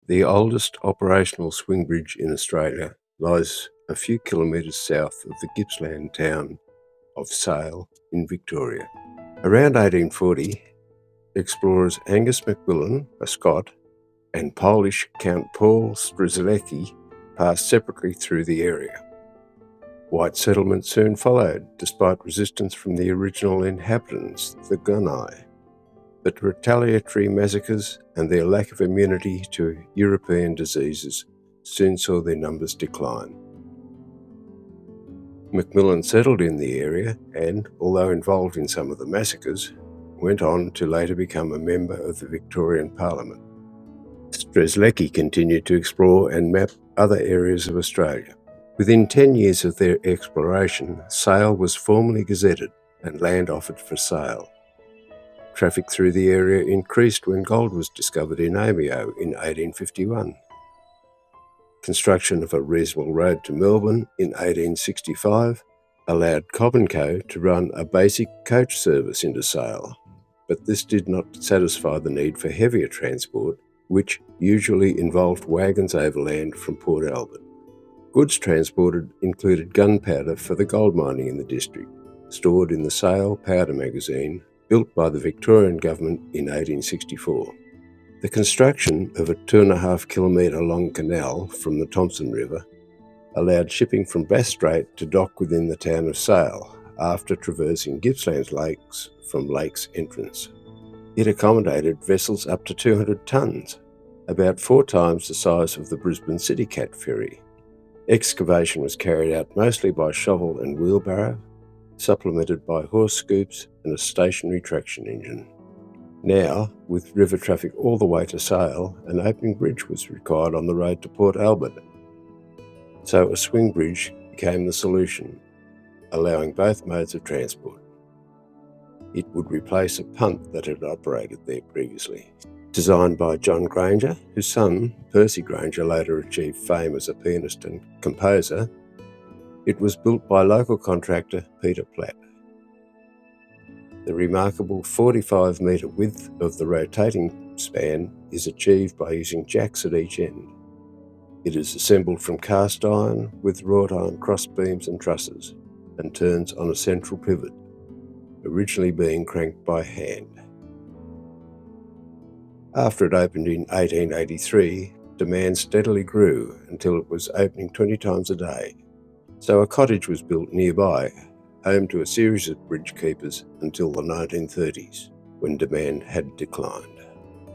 The oldest operational swing bridge in Australia lies a few kilometres south of the Gippsland town of Sale in Victoria. Around 1840, explorers Angus McMillan, a Scot, and Polish Count Paul Strzelecki passed separately through the area. White settlement soon followed, despite resistance from the original inhabitants, the Gunai. But retaliatory massacres and their lack of immunity to European diseases soon saw their numbers decline. Macmillan settled in the area and, although involved in some of the massacres, went on to later become a member of the Victorian Parliament. Strzelecki continued to explore and map other areas of Australia. Within 10 years of their exploration, Sale was formally gazetted and land offered for sale. Traffic through the area increased when gold was discovered in Amio in 1851. Construction of a reasonable road to Melbourne in 1865 allowed Cobb & Co to run a basic coach service into Sale, but this did not satisfy the need for heavier transport, which usually involved wagons overland from Port Albert. Goods transported included gunpowder for the gold mining in the district, stored in the Sale Powder Magazine, built by the Victorian government in 1864. The construction of a 2.5 kilometre long canal from the Thomson River allowed shipping from Bass Strait to dock within the town of Sale after traversing Gippsland lakes from Lakes Entrance. It accommodated vessels up to 200 tonnes, about 4 times the size of the Brisbane City Cat ferry. Excavation was carried out mostly by shovel and wheelbarrow, supplemented by horse scoops and a stationary traction engine. Now, with river traffic all the way to Sale, an opening bridge was required on the road to Port Albert. So a swing bridge became the solution, allowing both modes of transport. It would replace a punt that had operated there previously. Designed by John Granger, whose son, Percy Granger, later achieved fame as a pianist and composer, it was built by local contractor Peter Platt. The remarkable 45-metre width of the rotating span is achieved by using jacks at each end. It is assembled from cast iron with wrought iron cross beams and trusses, and turns on a central pivot, originally being cranked by hand. After it opened in 1883, demand steadily grew until it was opening 20 times a day. So a cottage was built nearby, home to a series of bridge keepers until the 1930s, when demand had declined.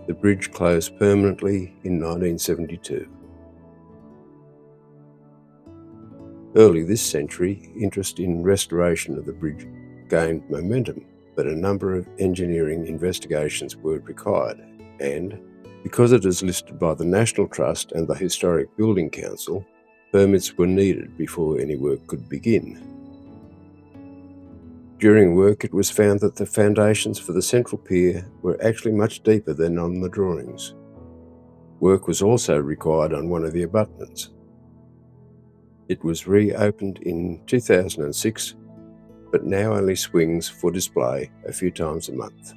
The bridge closed permanently in 1972. Early this century, interest in restoration of the bridge gained momentum, but a number of engineering investigations were required, and, because it is listed by the National Trust and the Historic Building Council, permits were needed before any work could begin. During work, it was found that the foundations for the central pier were actually much deeper than on the drawings. Work was also required on one of the abutments. It was reopened in 2006, but now only swings for display a few times a month.